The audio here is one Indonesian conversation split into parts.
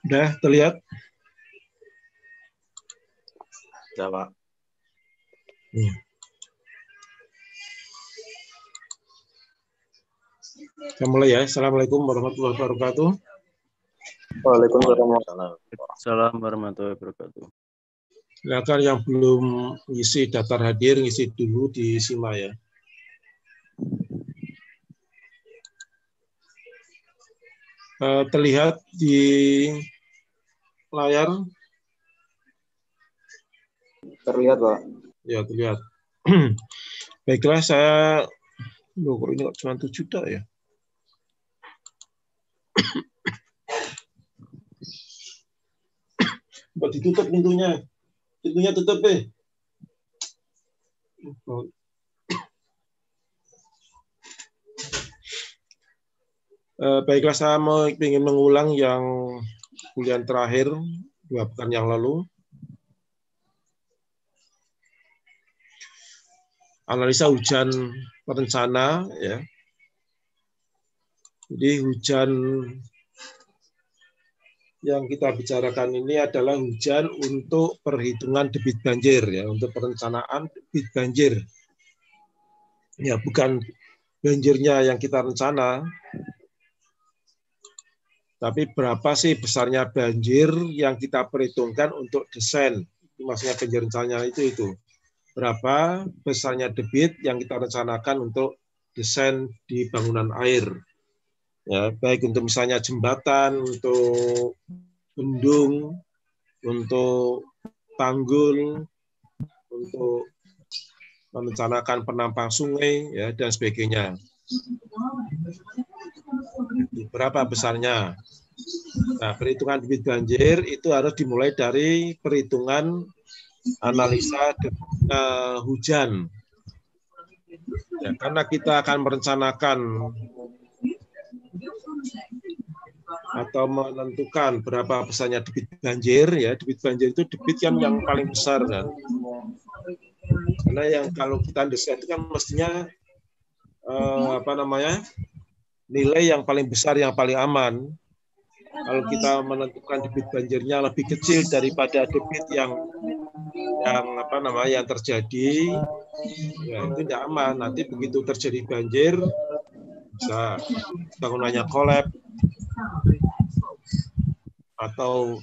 Udah terlihat? Ya, Pak. Kita mulai ya. Assalamualaikum warahmatullahi wabarakatuh. Waalaikumsalam warahmatullahi wabarakatuh. Silakan yang belum ngisi daftar hadir, ngisi dulu di SIMA ya. Terlihat di layar? Terlihat, Pak. Ya, terlihat. Baiklah, loh, kok ini cuma 7 juta ya? Coba ditutup pintunya. Pintunya tutup, Baiklah, saya ingin mengulang yang kuliah terakhir 2 pekan yang lalu. Analisa hujan perencana, ya. Jadi hujan yang kita bicarakan ini adalah hujan untuk perhitungan debit banjir, ya, untuk perencanaan debit banjir. Ya, bukan banjirnya yang kita rencana, tapi berapa sih besarnya banjir yang kita perhitungkan untuk desain. Maksudnya banjir rencananya itu. Berapa besarnya debit yang kita rencanakan untuk desain di bangunan air. Ya, baik untuk misalnya jembatan, untuk bendung, untuk tanggul, untuk merencanakan penampang sungai, ya, dan sebagainya. Berapa besarnya? Nah, perhitungan debit banjir itu harus dimulai dari perhitungan analisa hujan. Ya, karena kita akan merencanakan atau menentukan berapa besarnya debit banjir, ya, debit banjir itu debit kan yang paling besar, kan. Karena yang kalau kita desain itu kan mestinya nilai yang paling besar, yang paling aman. Kalau kita menentukan debit banjirnya lebih kecil daripada debit yang terjadi, ya itu tidak aman. Nanti begitu terjadi banjir, bisa bangunannya kolap atau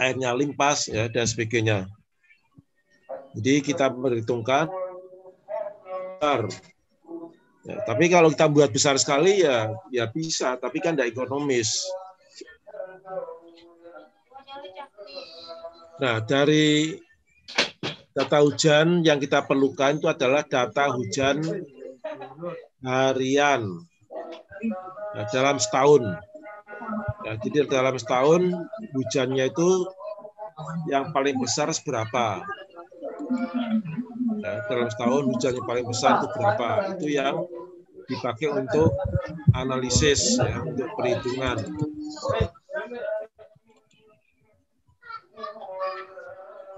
airnya limpas, ya, dan sebagainya. Jadi kita memperhitungkan besar. Ya, tapi kalau kita buat besar sekali ya bisa, tapi kan tidak ekonomis. Nah, dari data hujan yang kita perlukan itu adalah data hujan harian, nah, dalam setahun. Nah, jadi dalam setahun hujannya itu yang paling besar seberapa? Nah, dalam setahun hujan yang paling besar itu berapa? Itu yang dipakai untuk analisis, ya, untuk perhitungan.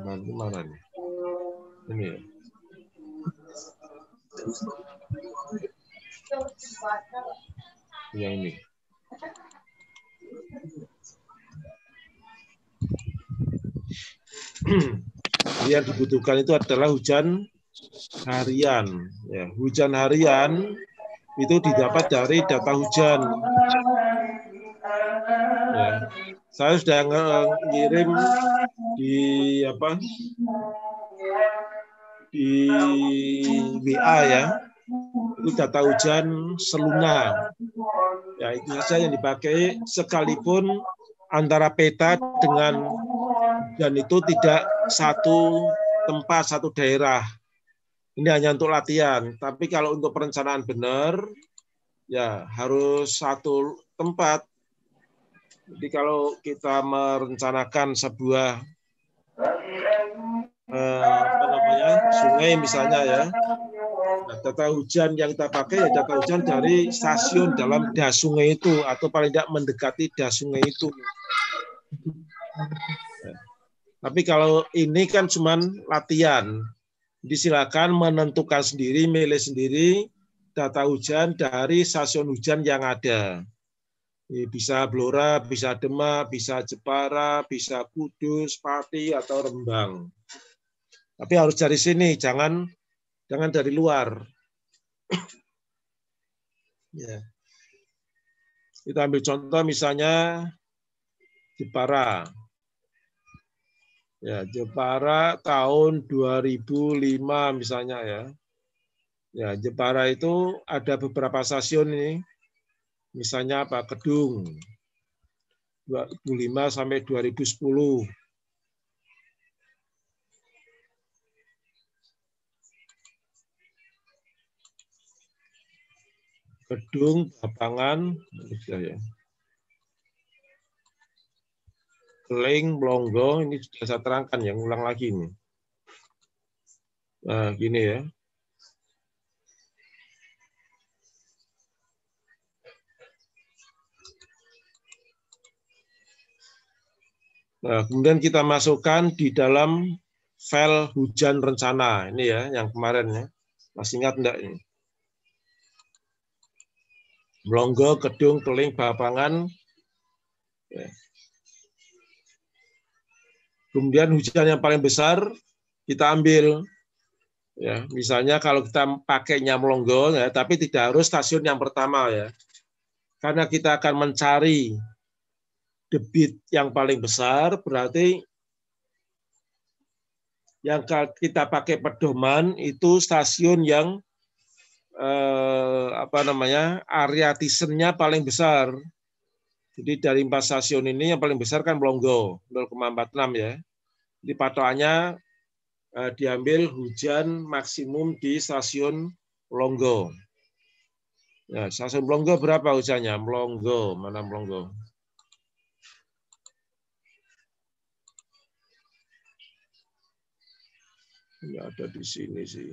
Mana nih? Ini ya. Yang ini. Yang dibutuhkan itu adalah hujan harian. Ya, hujan harian itu didapat dari data hujan. Ya, saya sudah ngirim di WA, ya. Itu data hujan Seluna. Ya, itu saja yang dipakai, sekalipun antara peta dengan dan itu tidak satu tempat, satu daerah. Ini hanya untuk latihan. Tapi kalau untuk perencanaan benar, ya harus satu tempat. Jadi kalau kita merencanakan sebuah sungai misalnya, ya, nah, data hujan yang kita pakai ya data hujan dari stasiun dalam das sungai itu, atau paling tidak mendekati das sungai itu. Tapi kalau ini kan cuma latihan, jadi silakan menentukan sendiri, milih sendiri data hujan dari stasiun hujan yang ada. Bisa Blora, bisa Demak, bisa Jepara, bisa Kudus, Pati, atau Rembang. Tapi harus dari sini, jangan dari luar. Ya. Kita ambil contoh misalnya Jepara. Ya, Jepara tahun 2005 misalnya ya. Ya, Jepara itu ada beberapa stasiun ini. Misalnya apa? Kedung. 2005 sampai 2010. Kedung, Bapangan, ya. Keling, Blonggo, ini sudah saya terangkan, yang ulang lagi ini. Nah, gini ya. Nah, kemudian kita masukkan di dalam file hujan rencana. Ini ya, yang kemarin ya. Masih ingat enggak ini? Blonggo, Kedung, Keling, Bapangan. Ya. Kemudian hujan yang paling besar kita ambil. Ya, misalnya kalau kita pakainya Blonggo, ya, tapi tidak harus stasiun yang pertama ya. Karena kita akan mencari debit yang paling besar, berarti yang kita pakai pedoman itu stasiun yang area tisennya paling besar. Jadi dari 4 stasiun ini yang paling besar kan Blonggo 0,46 ya. Jadi patokannya diambil hujan maksimum di stasiun Blonggo. Ya, stasiun Blonggo berapa hujannya? Blonggo, mana Blonggo? Ini ada di sini sih.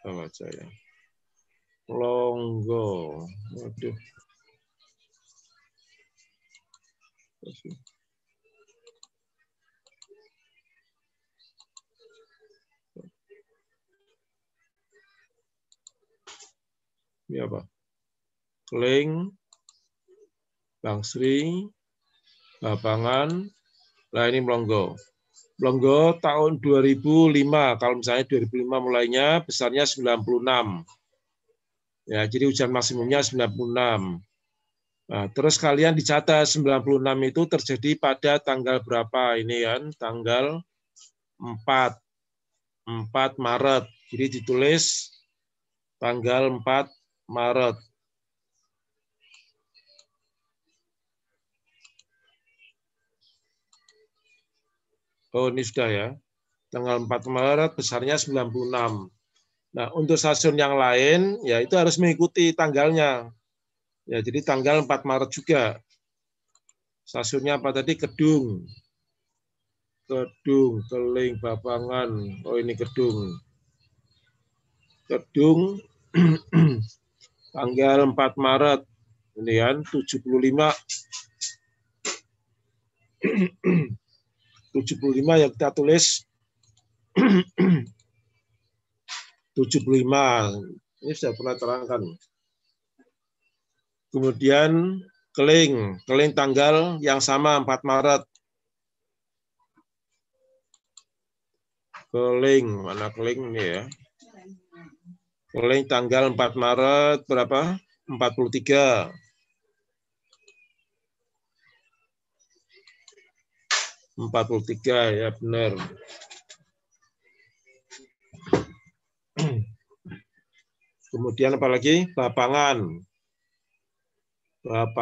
Bawa saya. Blonggo. Waduh. Ini apa? Keling, Bangsri, Bapangan. Nah, ini Blonggo. Blonggo tahun 2005. Kalau misalnya 2005 mulainya besarnya 96. Ya, jadi hujan maksimumnya 96. Nah, terus kalian dicatat 96 itu terjadi pada tanggal berapa? Ini kan tanggal 4 Maret. Jadi ditulis tanggal 4 Maret. Oh, ini sudah ya. Tanggal 4 Maret besarnya 96. Nah, untuk stasiun yang lain, ya itu harus mengikuti tanggalnya. Ya, jadi tanggal 4 Maret juga. Stasiunnya apa tadi? Kedung. Kedung, Keling, Bapangan. Oh, ini Kedung. Kedung, tanggal 4 Maret. Ini kan, 75. 75 yang kita tulis 75. Ini sudah pernah terangkan. Kemudian Keling tanggal yang sama 4 Maret. Keling, mana Keling ini ya? Keling tanggal 4 Maret berapa? 43. 43 ya benar. Kemudian apa lagi? Bapangan 4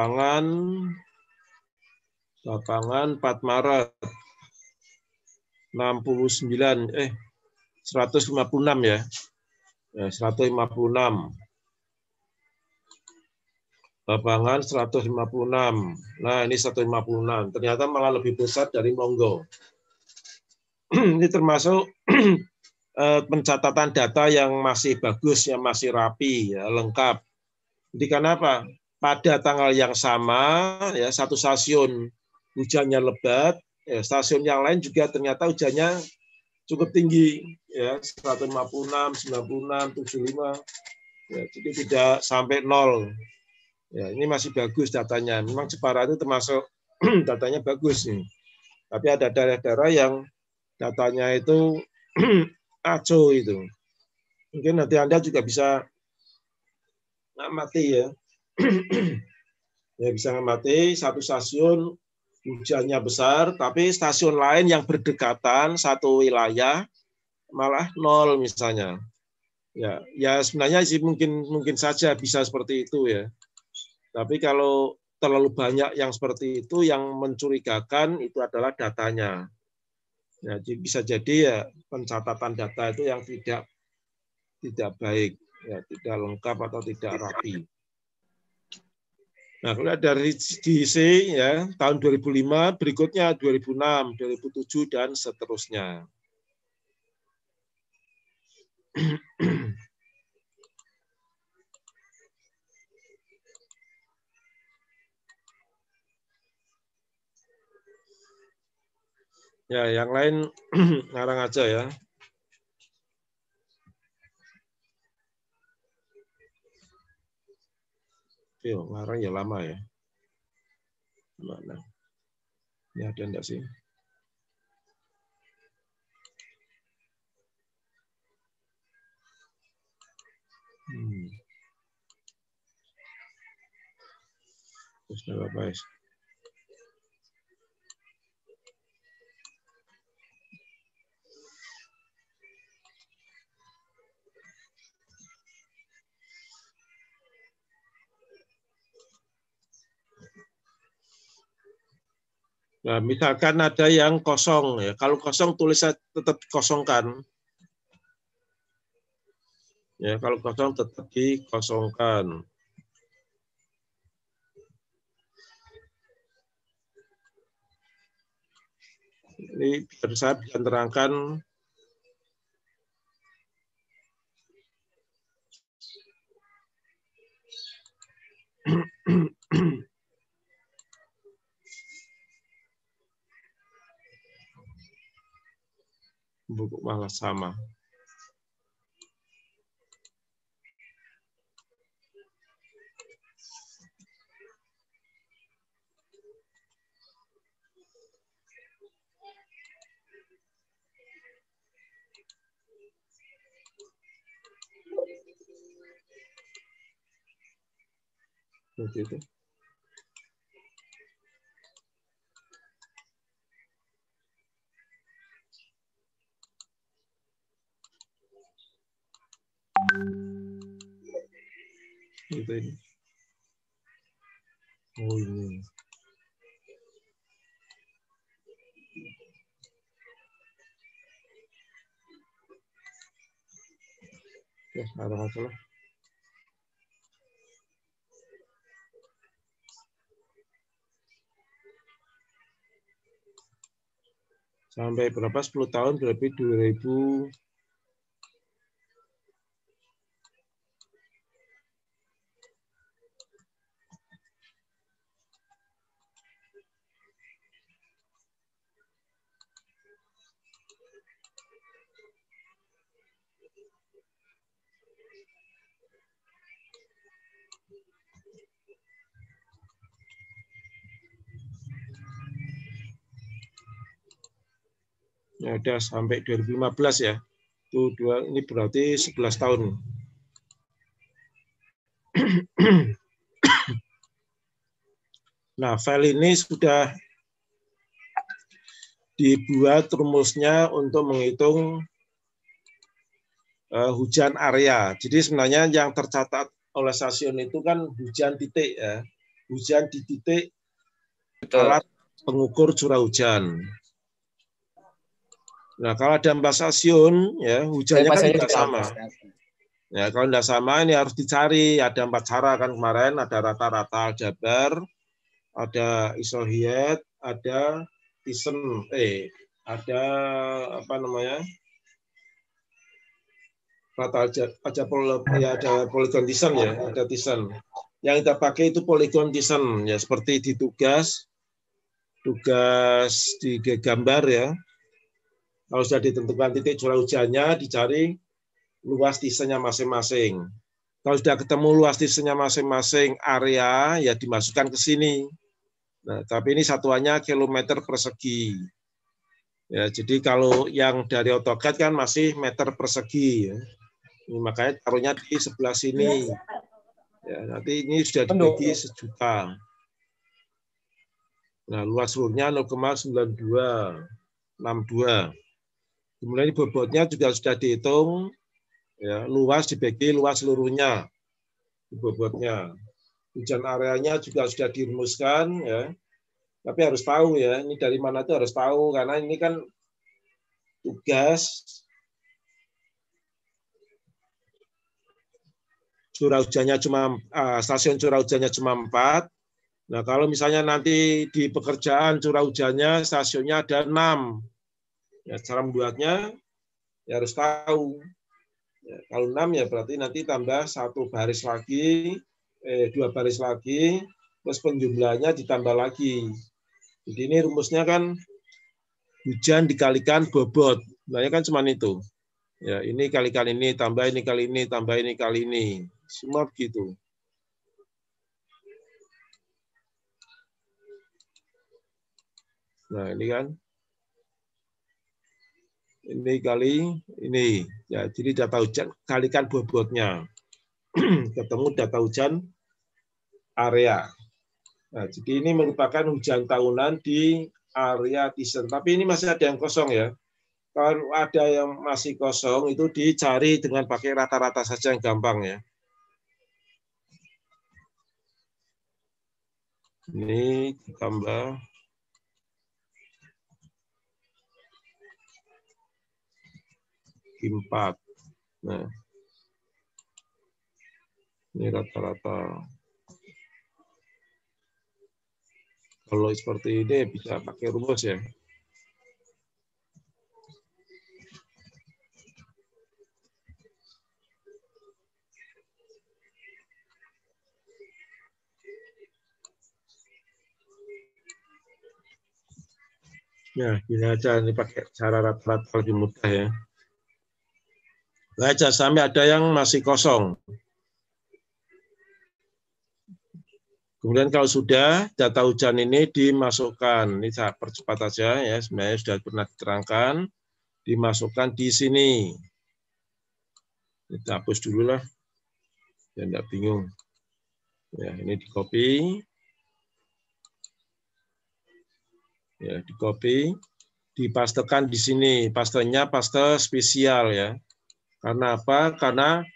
Maret 156 ya. 156. Bapangan 156. Nah, ini 156. Ternyata malah lebih besar dari Blonggo. Ini termasuk pencatatan data yang masih bagus, yang masih rapi, ya, lengkap. Jadi kenapa? Pada tanggal yang sama, ya, satu stasiun hujannya lebat, ya, stasiun yang lain juga ternyata hujannya cukup tinggi, ya 156, 96, 75. Ya, jadi tidak sampai 0. Ya, ini masih bagus datanya. Memang Jepara itu termasuk datanya bagus nih. Tapi ada daerah-daerah yang datanya itu aco itu. Mungkin nanti Anda juga bisa ngamati ya. Ya bisa ngamati satu stasiun hujannya besar, tapi stasiun lain yang berdekatan satu wilayah malah 0 misalnya. Ya sebenarnya sih mungkin saja bisa seperti itu ya. Tapi kalau terlalu banyak yang seperti itu, yang mencurigakan itu adalah datanya. Ya, bisa jadi ya pencatatan data itu yang tidak baik, ya, tidak lengkap atau tidak rapi. Nah, kalau dari DC ya tahun 2005, berikutnya 2006, 2007 dan seterusnya. Ya, yang lain ngarang aja ya. Yo, ngarang ya lama ya. Mana? Ini ada enggak sih? Terus apa ya? Nah, misalkan ada yang kosong ya. Kalau kosong tulisnya tetap kosongkan. Ya, kalau kosong tetap dikosongkan. Ini biar saya bisa terangkan. Buku malah sama. Begitu. Itu ini. Oh ini. Ya, ada masalah. Sampai berapa? 10 tahun berarti 2000. Ya, udah sampai 2015 ya. Itu ini berarti 11 tahun. Nah, file ini sudah dibuat rumusnya untuk menghitung hujan area. Jadi sebenarnya yang tercatat oleh stasiun itu kan hujan titik ya. Hujan di titik alat pengukur curah hujan. Nah, kalau ada 4 stasiun, ya hujannya kan tidak sama. Ya, kalau tidak sama ini harus dicari. Ada 4 cara kan kemarin, ada rata-rata Aljabar, ada Isohiet, ada Thyssen, ada apa namanya? Rata ada Polygon Thyssen ya, ada Thyssen. Yang kita pakai itu Polygon Thyssen ya, seperti di tugas di gambar ya. Kalau sudah ditentukan titik curah hujannya, dicari luas tisenya masing-masing. Kalau sudah ketemu luas tisenya masing-masing area, ya dimasukkan ke sini. Nah, tapi ini satuannya kilometer persegi. Ya, jadi kalau yang dari AutoCAD kan masih meter persegi. Ya. Ini makanya taruhnya di sebelah sini. Ya, nanti ini sudah dibagi sejuta. Nah, luas seluruhnya 0,9262. Kemudian bobotnya juga sudah dihitung. Ya, luas dibagi luas seluruhnya. Bobotnya. Hujan areanya juga sudah dirumuskan. Ya. Tapi harus tahu ya, ini dari mana itu harus tahu. Karena ini kan tugas curah hujannya cuma stasiun curah hujannya cuma 4. Nah, kalau misalnya nanti di pekerjaan curah hujannya stasiunnya ada 6. Ya, cara membuatnya ya harus tahu. Ya, kalau 6 ya berarti nanti tambah 1 baris lagi, 2 baris lagi, terus penjumlahnya ditambah lagi. Jadi ini rumusnya kan hujan dikalikan bobot. Nah, kan cuma itu. Ya, ini kalikan ini, tambah ini kali ini, tambah ini kali ini. Semua begitu. Nah, ini kan. Ini kali ini. Ya, jadi data hujan kalikan bobotnya. Ketemu data hujan area. Nah, jadi ini merupakan hujan tahunan di area Thyssen. Tapi ini masih ada yang kosong ya. Kalau ada yang masih kosong itu dicari dengan pakai rata-rata saja yang gampang ya. Ini ditambah Q4. Nah, ini rata-rata. Kalau seperti ini bisa pakai rumus ya. Ya, ini aja ini pakai cara rata-rata lebih mudah ya. Nah, jangan sampai ada yang masih kosong. Kemudian kalau sudah data hujan ini dimasukkan, ini saya percepat aja ya, sebenarnya sudah pernah diterangkan, dimasukkan di sini. Kita hapus dulu lah, ya enggak bingung. Ya, ini di copy. Ya, di copy, dipastekan di sini. Pastenya paste spesial ya. Karena apa? Karena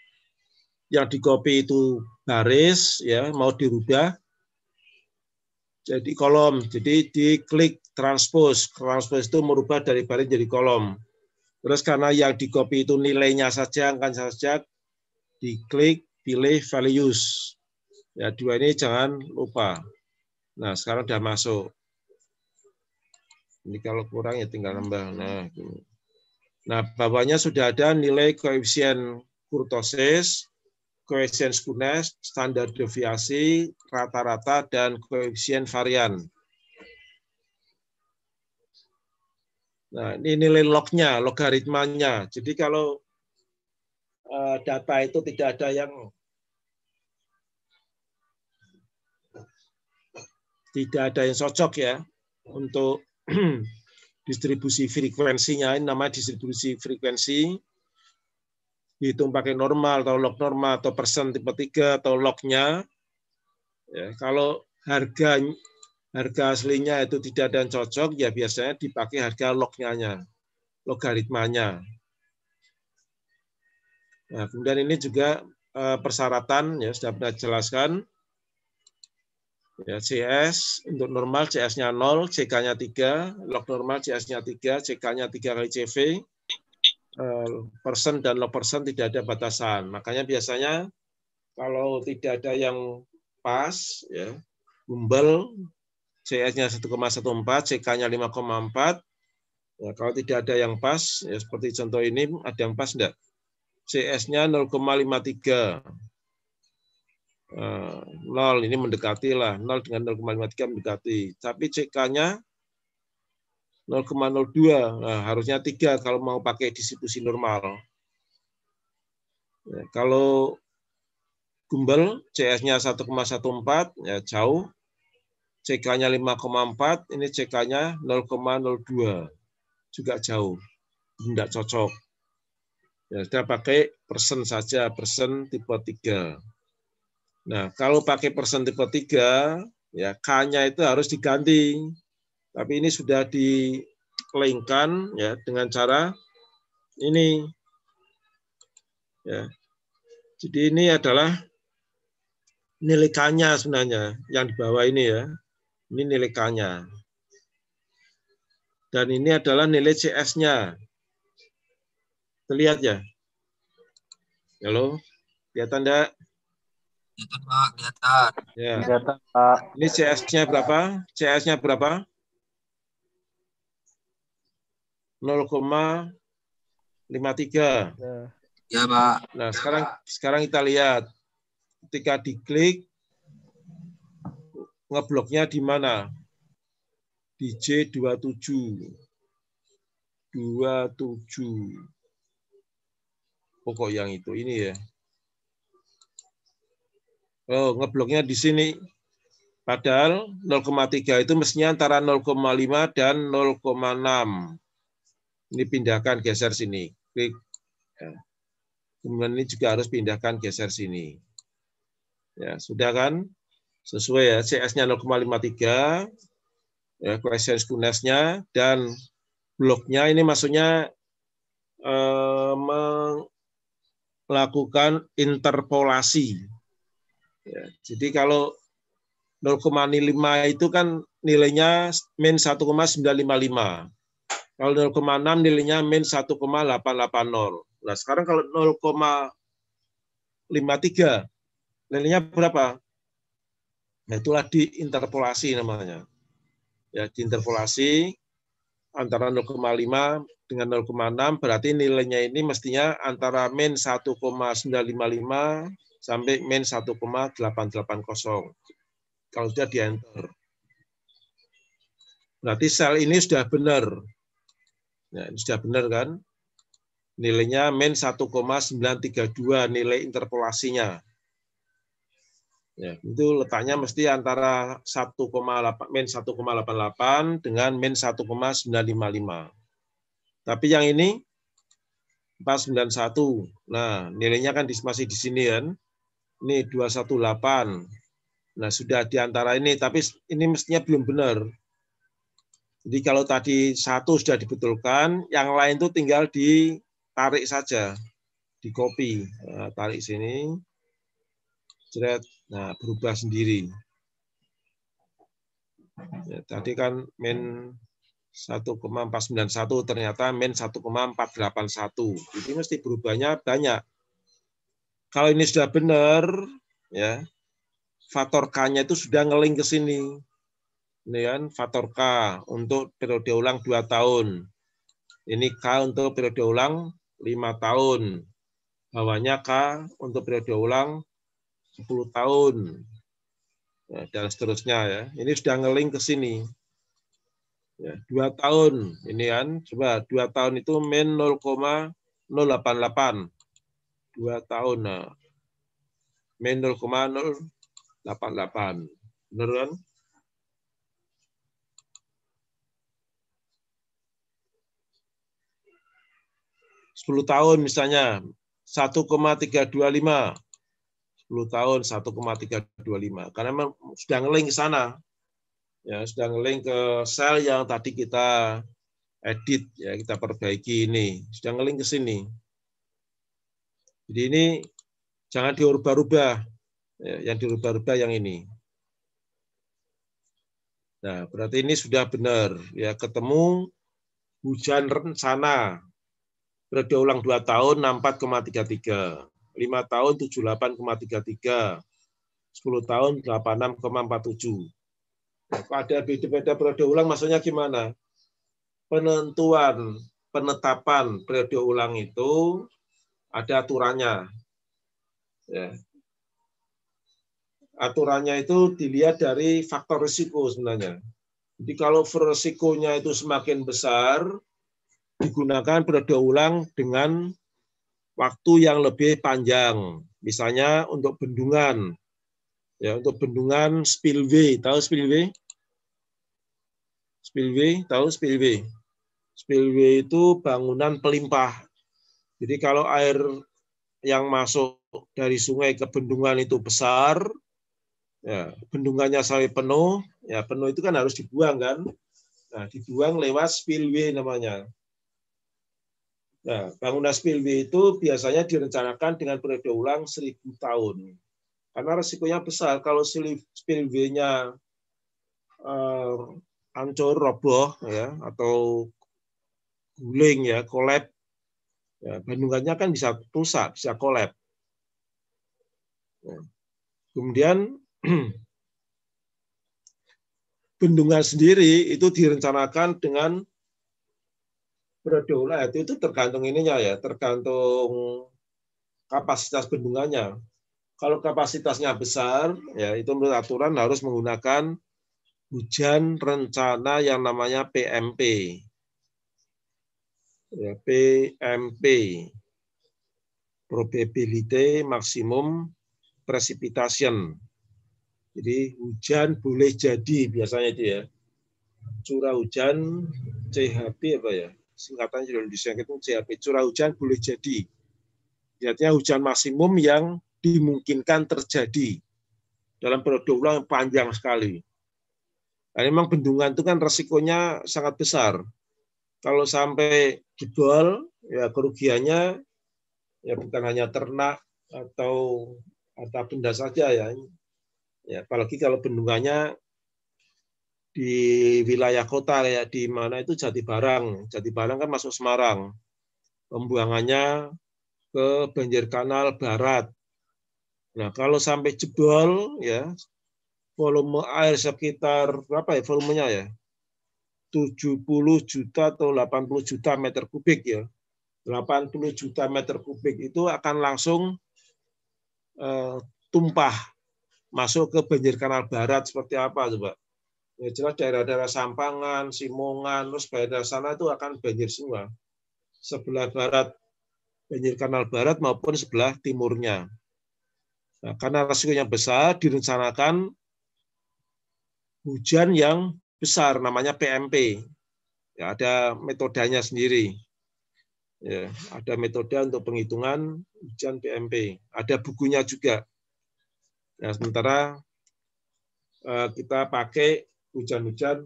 yang di copy itu baris ya, mau dirubah jadi kolom. Jadi diklik transpose. Transpose itu merubah dari baris jadi kolom. Terus karena yang di copy itu nilainya saja, angka saja, diklik pilih values. Ya, 2 ini jangan lupa. Nah, sekarang sudah masuk. Ini kalau kurang ya tinggal nambah. Nah, bawahnya sudah ada nilai koefisien kurtosis, koefisien Skewness, standar deviasi, rata-rata, dan koefisien varian. Nah, ini nilai lognya, logaritmanya. Jadi kalau data itu tidak ada yang cocok ya untuk distribusi frekuensinya, ini namanya distribusi frekuensi, dihitung pakai normal atau log normal atau persen tipe 3 atau lognya. Ya, kalau harga aslinya itu tidak ada yang cocok, ya biasanya dipakai harga lognya, logaritmanya. Nah, kemudian ini juga persyaratan ya sudah pernah jelaskan. Ya, CS untuk normal CS-nya 0, CK-nya 3, log normal CS-nya 3, CK-nya 3 kali CV. Persen dan log persen tidak ada batasan. Makanya biasanya kalau tidak ada yang pas, ya, gumbel, CS-nya 1,14, CK-nya 5,4. Ya, kalau tidak ada yang pas, ya seperti contoh ini, ada yang pas enggak? CS-nya 0,53. 0 ini mendekati lah, 0 dengan 0,53 mendekati. Tapi CK-nya 0,02. Nah, harusnya 3 kalau mau pakai distribusi normal. Ya, kalau gumbel CS-nya 1,14 ya jauh. CK-nya 5,4, ini CK-nya 0,02. Juga jauh. Tidak cocok. Ya, sudah pakai persen saja, persen tipe 3. Nah, kalau pakai persen tipe 3, ya K-nya itu harus diganti. Tapi ini sudah dikelingkan ya dengan cara ini. Ya. Jadi ini adalah nilai K-nya sebenarnya yang di bawah ini ya. Ini nilai K-nya. Dan ini adalah nilai CS-nya. Terlihat ya? Halo? Kelihatan enggak? Kelihatan, Pak, kelihatan. Ya. Kelihatan, Pak. Ini CS-nya berapa? CS-nya berapa? 0,53. Ya, Pak. Nah, sekarang kita lihat. Ketika diklik, ngebloknya di mana? Di J27. 27. Pokok yang itu, ini ya. Oh, ngebloknya di sini. Padahal 0,3 itu mestinya antara 0,5 dan 0,6. Ini pindahkan, geser sini. Klik. Kemudian ini juga harus pindahkan, geser sini. Ya, sudah kan? Sesuai ya, CS-nya 0,53, ya, quiescence-nya, dan bloknya ini maksudnya melakukan interpolasi. Ya, jadi kalau 0,5 itu kan nilainya min 1,955. Kalau 0,6 nilainya min 1,880. Nah, sekarang kalau 0,53 nilainya berapa? Nah, itulah diinterpolasi namanya. Ya, diinterpolasi antara 0,5 dengan 0,6 berarti nilainya ini mestinya antara min 1,955 sampai min 1,880. Kalau sudah di enter. Berarti sel ini sudah benar. Ya, ini sudah benar kan? Nilainya min 1,932 nilai interpolasinya. Ya, itu letaknya mesti antara 1,88 dengan min 1,955. Tapi yang ini 491. Nah, nilainya kan masih di sini kan. Ini 218. Nah, sudah di antara ini, tapi ini mestinya belum benar. Jadi kalau tadi 1 sudah dibetulkan, yang lain itu tinggal ditarik saja, di copy. Nah, tarik sini. Jret. Nah, berubah sendiri. Ya, tadi kan min 1,491 ternyata min 1,481. Jadi mesti berubahnya banyak. Kalau ini sudah benar, ya faktor K-nya itu sudah ngeling ke sini. Ini kan faktor K untuk periode ulang 2 tahun. Ini K untuk periode ulang 5 tahun. Bawahnya K untuk periode ulang 10 tahun. Ya, dan seterusnya ya. Ini sudah ngeling ke sini. Ya, 2 tahun. Ini kan, coba 2 tahun itu min 0,088. 2 tahun. Nah, min 0,088. Benar kan? Sepuluh tahun misalnya 1,325. 10 tahun 1,325. Karena memang sudah ngeling ke sana. Ya, sudah ngeling ke sel yang tadi kita edit, ya kita perbaiki ini. Sudah ngeling ke sini. Jadi ini jangan diubah-ubah. Ya, yang dirubah-ubah yang ini. Nah, berarti ini sudah benar. Ya, ketemu hujan rencana. Periode ulang 2 tahun 64,33. 5 tahun 78,33. 10 tahun 86,47. Nah, ada beda-beda periode ulang maksudnya gimana? Penetapan periode ulang itu ada aturannya. Ya. Aturannya itu dilihat dari faktor risiko sebenarnya. Jadi kalau resikonya itu semakin besar, digunakan periode ulang dengan waktu yang lebih panjang. Misalnya untuk bendungan, ya untuk bendungan spillway, tahu spillway? Spillway, tahu spillway? Spillway itu bangunan pelimpah. Jadi kalau air yang masuk dari sungai ke bendungan itu besar, ya, bendungannya sampai penuh, ya penuh itu kan harus dibuang kan? Nah, dibuang lewat spillway namanya. Nah, bangunan spillway itu biasanya direncanakan dengan periode ulang 1000 tahun. Karena resikonya besar kalau spillway-nya hancur, roboh, ya, atau guling, ya, kolab, ya, bendungannya kan bisa rusak, bisa kolab. Ya. Kemudian bendungan sendiri itu direncanakan dengan periode ulang, itu tergantung ininya ya, tergantung kapasitas bendungannya. Kalau kapasitasnya besar, ya itu menurut aturan harus menggunakan hujan rencana yang namanya PMP. Ya, PMP, Probability Maximum Precipitation. Jadi hujan boleh jadi biasanya itu ya. Curah hujan CHP apa ya? Singkatannya di Indonesia itu CHP. Curah hujan boleh jadi. Artinya hujan maksimum yang dimungkinkan terjadi dalam periode ulang yang panjang sekali. Nah, memang bendungan itu kan resikonya sangat besar. Kalau sampai jebol, ya kerugiannya ya bukan hanya ternak atau harta benda saja ya. Ya, apalagi kalau bendungannya di wilayah kota ya, di mana itu Jatibarang. Jatibarang kan masuk Semarang. Pembuangannya ke Banjir Kanal Barat. Nah, kalau sampai jebol ya, volume air sekitar berapa ya volumenya ya? 70 juta atau 80 juta meter kubik ya. 80 juta meter kubik itu akan langsung tumpah masuk ke Banjir Kanal Barat seperti apa coba? Ya jelas daerah-daerah Sampangan, Simongan, terus daerah sana itu akan banjir semua. Sebelah barat Banjir Kanal Barat maupun sebelah timurnya. Nah, karena resikonya besar, direncanakan hujan yang besar, namanya PMP. Ya, ada metodenya sendiri. Ya, ada metode untuk penghitungan hujan PMP. Ada bukunya juga. Nah, sementara kita pakai hujan-hujan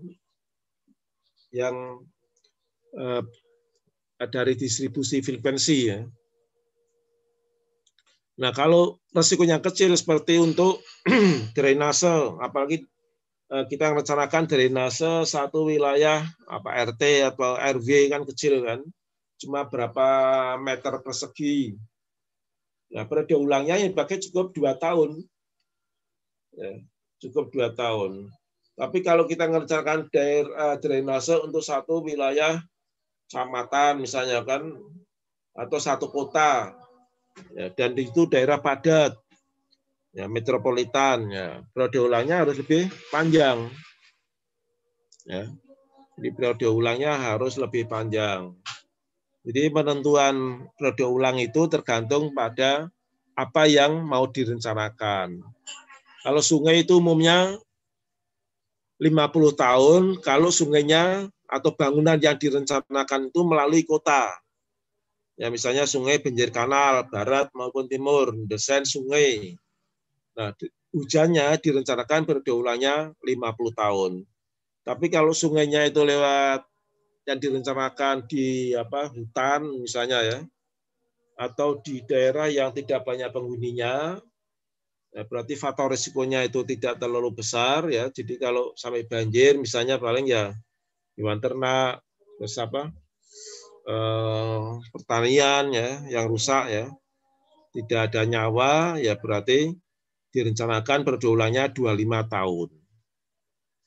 yang dari distribusi frekuensi ya. Nah, kalau resikonya kecil seperti untuk drainase, apalagi kita rencanakan drainase satu wilayah apa RT atau RW kan kecil kan, cuma berapa meter persegi. Nah, periode ulangnya yang dipakai cukup 2 tahun. Ya, cukup 2 tahun. Tapi kalau kita merencanakan drainase untuk satu wilayah kecamatan misalnya kan, atau satu kota, ya, dan itu daerah padat, ya, metropolitan, ya, periode ulangnya harus lebih panjang. Ya. Jadi periode ulangnya harus lebih panjang. Jadi penentuan periode ulang itu tergantung pada apa yang mau direncanakan. Kalau sungai itu umumnya 50 tahun, kalau sungainya atau bangunan yang direncanakan itu melalui kota. Ya misalnya sungai Banjir Kanal Barat maupun Timur, desain sungai. Nah, hujannya direncanakan periode ulangnya 50 tahun. Tapi kalau sungainya itu lewat yang direncanakan di hutan misalnya ya, atau di daerah yang tidak banyak penghuninya, ya berarti faktor risikonya itu tidak terlalu besar ya. Jadi kalau sampai banjir misalnya paling ya hewan ternak, terus pertanian ya yang rusak ya, tidak ada nyawa ya berarti direncanakan periode ulangnya 25 tahun.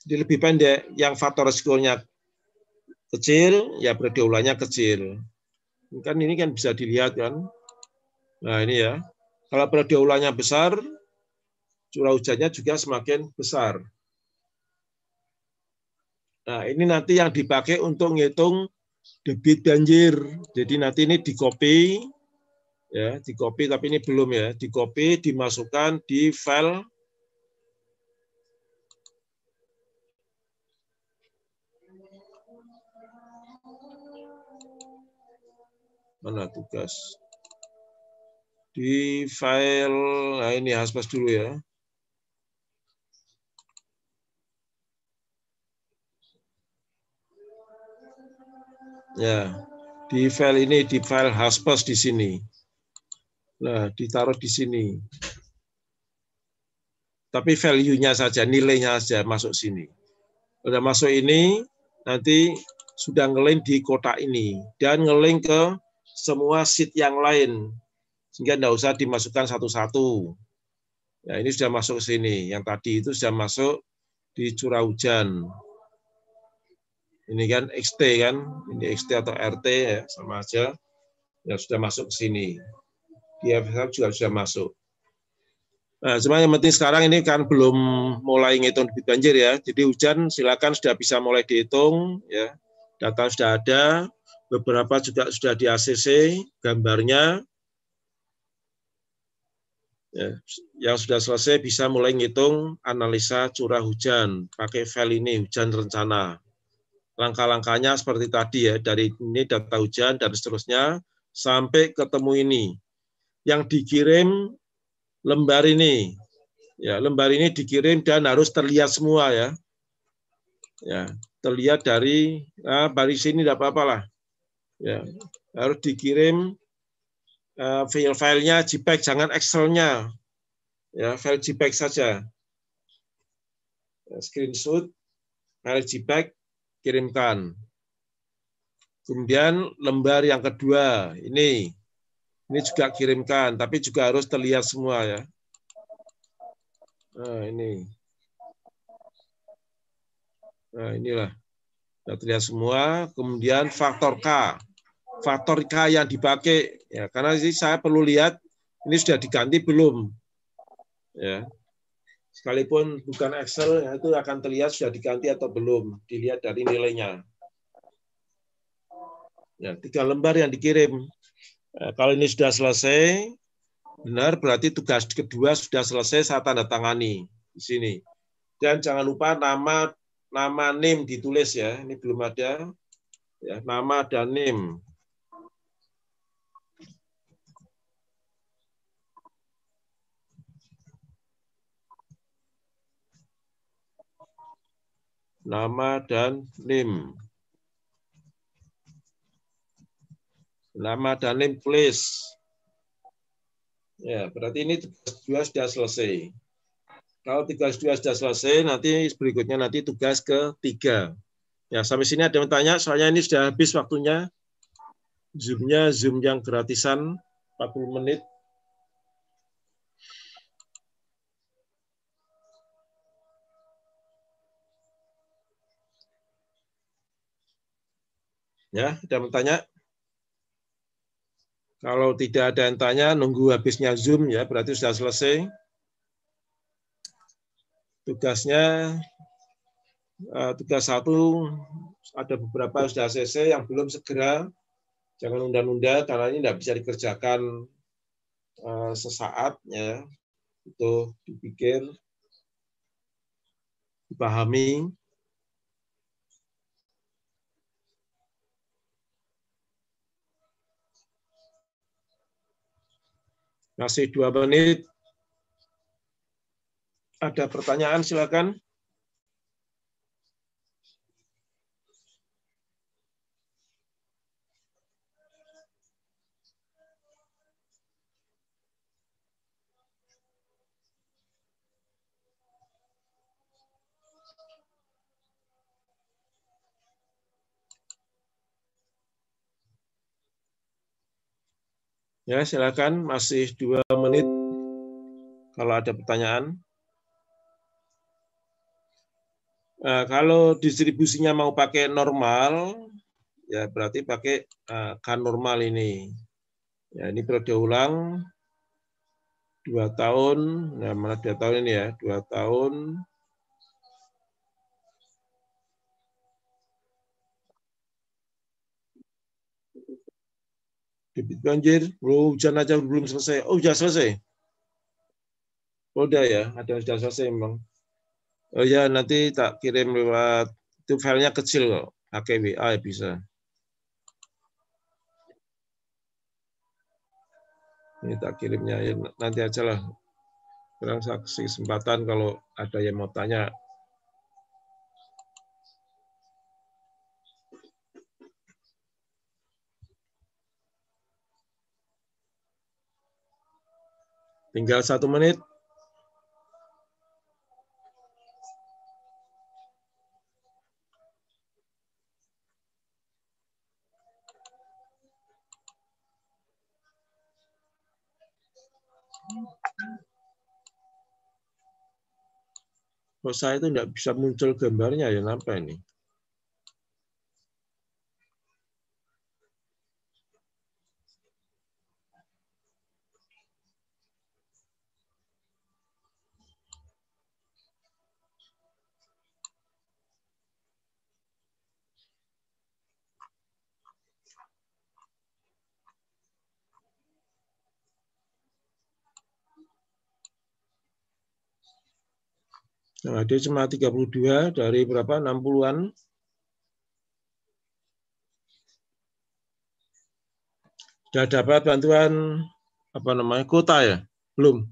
Jadi lebih pendek, yang faktor risikonya kecil, ya periode ulangnya kecil. Kan ini kan bisa dilihat kan. Nah ini ya, kalau periode ulangnya besar, curah hujannya juga semakin besar. Nah, ini nanti yang dipakai untuk ngitung debit banjir. Jadi nanti ini di-copy, ya, di-copy, tapi ini belum ya, di-copy, dimasukkan di file mana tugas di file, nah ini Haspas dulu ya. Ya, di file ini, di file Haspas di sini. Nah, ditaruh di sini. Tapi value-nya saja, nilainya saja masuk sini. Udah masuk ini, nanti sudah nge-link di kotak ini. Dan nge-link ke semua sheet yang lain. Sehingga tidak usah dimasukkan satu-satu. Ya, ini sudah masuk ke sini. Yang tadi itu sudah masuk di curah hujan. Ini kan XT kan, ini XT atau RT ya, sama aja. Ya sudah masuk ke sini. Di FSR juga sudah masuk. Nah, cuma yang penting sekarang ini kan belum mulai ngitung debit banjir ya. Jadi hujan silakan sudah bisa mulai dihitung ya. Data sudah ada, beberapa juga sudah di ACC gambarnya. Ya, yang sudah selesai bisa mulai ngitung analisa curah hujan pakai file ini, hujan rencana. Langkah-langkahnya seperti tadi ya, dari ini data hujan dan seterusnya sampai ketemu ini. Yang dikirim lembar ini. Ya, lembar ini dikirim dan harus terlihat semua ya. Ya, terlihat dari baris ini tidak apa-apa lah. Ya, harus dikirim file-filenya JPEG, jangan Excel-nya. Ya, file JPEG saja. Ya, screenshot file JPEG kirimkan. Kemudian lembar yang kedua ini juga kirimkan, tapi juga harus terlihat semua ya. Nah, ini. Nah, inilah. Sudah terlihat semua. Kemudian faktor K. Faktor K yang dipakai. Ya, karena ini saya perlu lihat, ini sudah diganti belum. Ya. Sekalipun bukan Excel, ya, itu akan terlihat sudah diganti atau belum. Dilihat dari nilainya. Ya, 3 lembar yang dikirim. Nah, kalau ini sudah selesai, benar berarti tugas kedua sudah selesai, saya tanda tangani di sini. Dan jangan lupa nama name ditulis ya. Ini belum ada. Ya, nama dan name. Nama dan name. Nama dan name please. Ya, berarti ini tugas 2 sudah selesai. Kalau tugas 2 sudah selesai, nanti berikutnya nanti tugas ketiga. Ya, sampai sini ada yang tanya, soalnya ini sudah habis waktunya. Zoom-nya Zoom yang gratisan 40 menit. Ya, ada yang tanya? Kalau tidak ada yang tanya, nunggu habisnya Zoom ya, berarti sudah selesai. Tugasnya, tugas 1, ada beberapa sudah selesai, yang belum segera, jangan unda-unda, karena ini tidak bisa dikerjakan sesaat, ya. Itu dipikir, dipahami. Masih 2 menit. Ada pertanyaan, silakan. Ya, silakan, masih 2 menit kalau ada pertanyaan. Nah, kalau distribusinya mau pakai normal, ya berarti pakai kan normal ini. Ya, ini periode ulang 2 tahun, nah mana 2 tahun ini ya, 2 tahun Debit banjir, hujan aja belum selesai. Oh, sudah selesai. Oh, udah ya, ada yang sudah selesai memang. Oh ya, nanti tak kirim lewat, itu filenya kecil kok, pakai WA ya bisa. Ini tak kirimnya ya, nanti aja lah. Sekarang saya kasih kesempatan kalau ada yang mau tanya. Tinggal 1 menit. Kalau saya itu nggak bisa muncul gambarnya ya, kenapa ini? Nah, dia cuma 32 dari berapa? 60-an. Sudah dapat bantuan apa namanya? Kuota ya? Belum.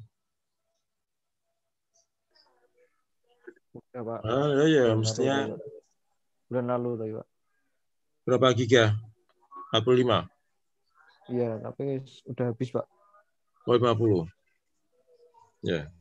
Ya, Pak. Ah, ya, Bulan mestinya lalu, bulan lalu tadi, Pak. berapa giga? 45. Iya, tapi udah habis, Pak. Oh, 50. Ya.